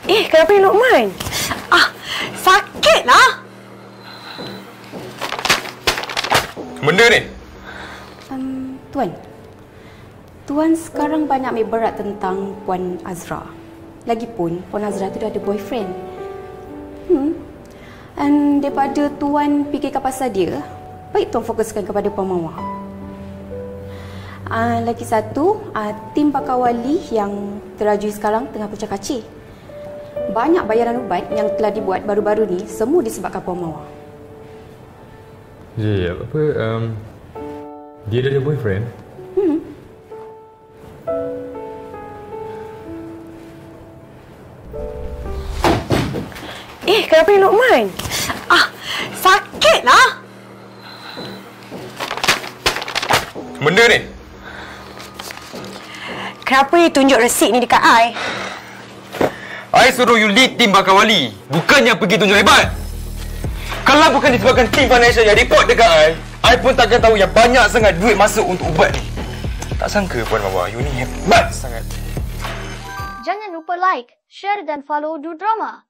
Kenapa ni Luqman? Sakitlah. Benda ni? Tuan sekarang banyak ambil berat tentang Puan Azra. Lagipun, Puan Azra tu dah ada boyfriend. Dan daripada Tuan fikirkan pasal dia, baik Tuan fokuskan kepada Puan Mawar. Lagi satu, tim bakal wali yang terajui sekarang tengah pecah kacir. Banyak bayaran ubat yang telah dibuat baru-baru ni, semua disebabkan Puan Mawar. Dia dah ada boyfriend? Kenapa ni Luqman? Sakitlah. Benda ni? Kenapa you tunjuk resip ni dekat I? I suruh you lead tim bakal wali, bukannya pergi tunjuk hebat. Kalau bukan disebabkan tim financial yang report dekat I pun takkan tahu yang banyak sangat duit masuk untuk ubat ni. Tak sangka Puan Mawar, you ni hebat sangat. Jangan lupa like, share dan follow Du Drama.